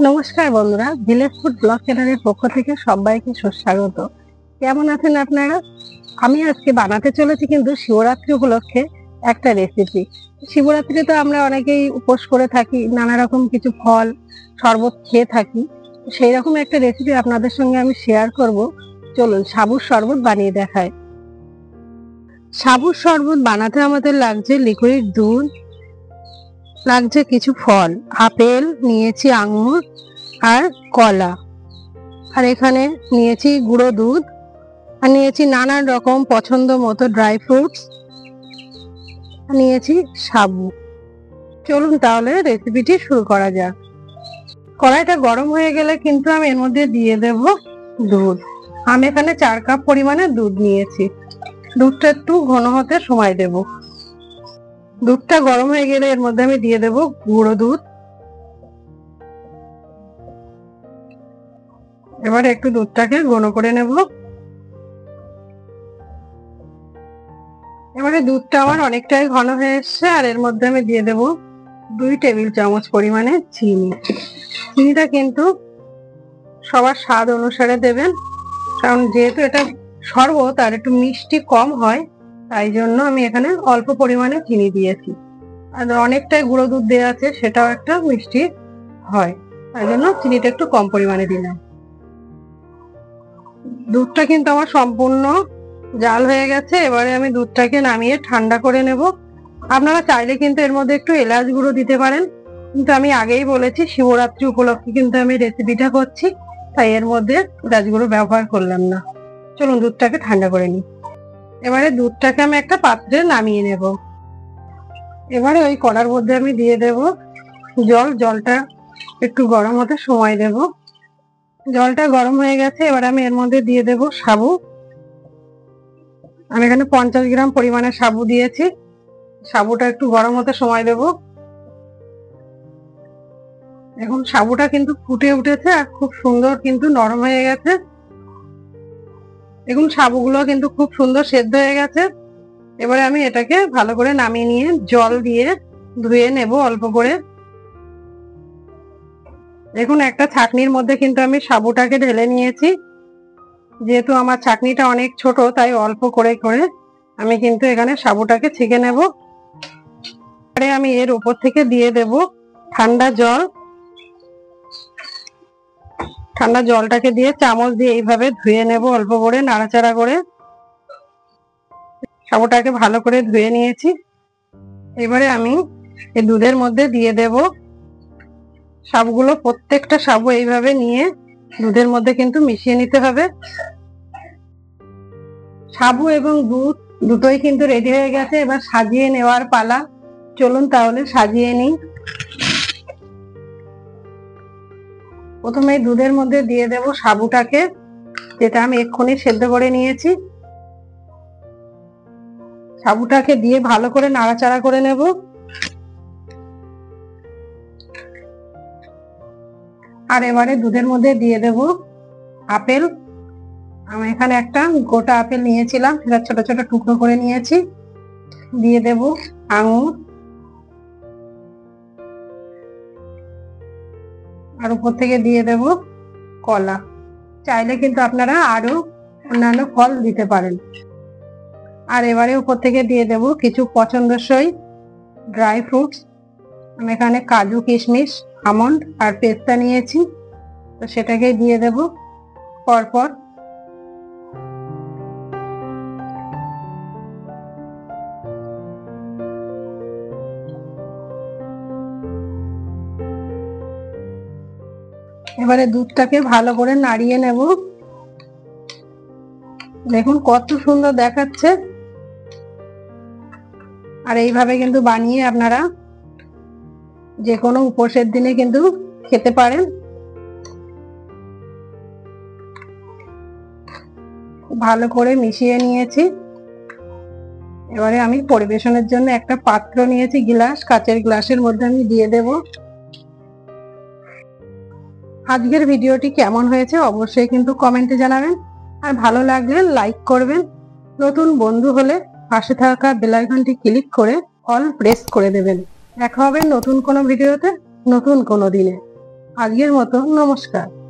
নমস্কার বন্ধুরা, village food blog চ্যানেলের পক্ষ থেকে সবাইকে সুস্বাগত। কেমন আছেন আপনারা? আমি আজকে বানাতে চলেছি কিন্তু শিবরাত্রি উপলক্ষে একটা রেসিপি। শিবরাত্রিতে আমরা অনেকেই উপোস করে থাকি, নানা রকম কিছু ফল শরবত খেয়ে থাকি। সেই রকম একটা রেসিপি আপনাদের সঙ্গে আমি শেয়ার করব। চলুন সাবুর শরবত বানিয়ে দেখায়। সাবুর শরবত বানাতে আমাদের লাগছে লিকুইড দুধ, লাগছে কিছু ফল, আপেল নিয়েছি, আঙুর আর কলা, আর এখানে নিয়েছি গুঁড়ো দুধ, আর নিয়েছি নানান রকম পছন্দ মতো ড্রাই ফ্রুটস, নিয়েছি সাবু। চলুন তাহলে রেসিপিটি শুরু করা যাক। কড়াইটা গরম হয়ে গেলে কিন্তু আমি এর মধ্যে দিয়ে দেব দুধ। আমি এখানে 4 কাপ পরিমাণে দুধ নিয়েছি। দুধটা একটু ঘন হতে সময় দেব। দুধটা গরম হয়ে গেলে এর মধ্যে আমি দিয়ে দেব গুঁড়ো দুধ। এবারে একটু দুধটাকে ঘন করে নেব। এবারে দুধটা আমার অনেকটাই ঘন হয়ে এসছে, আর এর মধ্যে আমি দিয়ে দেব 2 টেবিল চামচ পরিমাণে চিনি। চিনিটা কিন্তু সবার স্বাদ অনুসারে দেবেন, কারণ যেহেতু এটা শরবত আর একটু মিষ্টি কম হয়, তাই জন্য আমি এখানে অল্প পরিমাণে চিনি দিয়েছি। আর অনেকটাই গুঁড়ো দুধ দেওয়া আছে, সেটাও একটা মিষ্টি হয়, তাই জন্য চিনিটা একটু কম পরিমাণে দিলাম। দুধটা কিন্তু আমার সম্পূর্ণ জাল হয়ে গেছে। এবারে আমি দুধটাকে নামিয়ে ঠান্ডা করে নেব। আপনারা চাইলে কিন্তু এর মধ্যে একটু এলাচ গুঁড়ো দিতে পারেন, কিন্তু আমি আগেই বলেছি শিবরাত্রি উপলক্ষে কিন্তু আমি রেসিপিটা করছি, তাই এর মধ্যে এলাচ গুঁড়ো ব্যবহার করলাম না। চলুন দুধটাকে ঠান্ডা করে নিই। এবারে দুধটাকে আমি একটা পাত্রে নামিয়ে নেব। এবারে ওই কড়ার মধ্যে আমি দিয়ে দেব জল। জলটা একটু গরম হতে সময় দেব। জলটা গরম হয়ে গেছে, এবার আমি এর মধ্যে দিয়ে দেব সাবু। আমি এখানে 50 গ্রাম পরিমাণে সাবু দিয়েছি। সাবুটা একটু গরম হতে সময় দেব। এখন সাবুটা কিন্তু ফুটে উঠেছে আর খুব সুন্দর কিন্তু নরম হয়ে গেছে। এখন সাবুগুলো কিন্তু খুব সুন্দর সেদ্ধ হয়ে গেছে। এবারে আমি এটাকে ভালো করে নামিয়ে নিয়ে জল দিয়ে ধুয়ে নেব অল্প করে। দেখুন একটা ছাঁকনির মধ্যে কিন্তু আমি সাবুটাকে ঢেলে নিয়েছি। যেহেতু আমার ছাঁকনিটা অনেক ছোট, তাই অল্প করে করে আমি কিন্তু এখানে সাবুটাকে ছেঁকে নেব। এবারে আমি এর উপর থেকে দিয়ে দেব ঠান্ডা জল। ঠান্ডা জলটাকে দিয়ে চামচ দিয়ে এইভাবে ধুয়ে নেব অল্প করে, নাড়াচাড়া করে। সাবুটাকে ভালো করে ধুয়ে নিয়েছি। এবারে আমি এই দুধের মধ্যে দিয়ে দেব সাবুগুলো। প্রত্যেকটা সাবু এইভাবে নিয়ে দুধের মধ্যে কিন্তু মিশিয়ে নিতে হবে। সাবু এবং দুধ দুটোই কিন্তু রেডি হয়ে গেছে। এবার সাজিয়ে নেওয়ার পালা। চলুন তাহলে সাজিয়ে নিই। প্রথমে দুধের মধ্যে দিয়ে দেব সাবুটাকে, যেটা আমি এক্ষুনি সেদ্ধ করে নিয়েছি। সাবুটাকে দিয়ে ভালো করে নাড়াচাড়া করে নেব। আর এবারে দুধের মধ্যে দিয়ে দেব আপেল। আমি এখানে একটা গোটা আপেল নিয়েছিলাম, সেটা ছোট ছোট টুকরো করে নিয়েছি। দিয়ে দেব আঙুর, আর উপর থেকে দিয়ে দেব কলা। চাইলে কিন্তু আপনারা আরো অন্যান্য ফল দিতে পারেন। আর এবারে উপর থেকে দিয়ে দেব কিছু পছন্দসই ড্রাই ফ্রুটস। আমি এখানে কাজু, কিশমিশ, আমন্ড আর পেস্তা নিয়েছি, তো সেটাকে দিয়ে দেব পরপর। এবারে দুধটাকে ভালো করে নাড়িয়ে নেব। দেখুন কত সুন্দর দেখাচ্ছে। আর এইভাবে কিন্তু বানিয়ে আপনারা যে কোনো উপোসের দিনে কিন্তু খেতে পারেন। ভালো করে মিশিয়ে নিয়েছি। এবারে আমি পরিবেশনের জন্য একটা পাত্র নিয়েছি, গ্লাস, কাচের গ্লাসের মধ্যে আমি দিয়ে দেব। আজকের ভিডিওটি কেমন হয়েছে অবশ্যই কিন্তু কমেন্টে জানাবেন, আর ভালো লাগলে লাইক করবেন। নতুন বন্ধু হলে পাশে থাকা বেল আইকনটি ক্লিক করে অল প্রেস করে দেবেন। দেখা হবে নতুন কোনো ভিডিওতে, নতুন কোনো দিনে। আজকের মতো নমস্কার।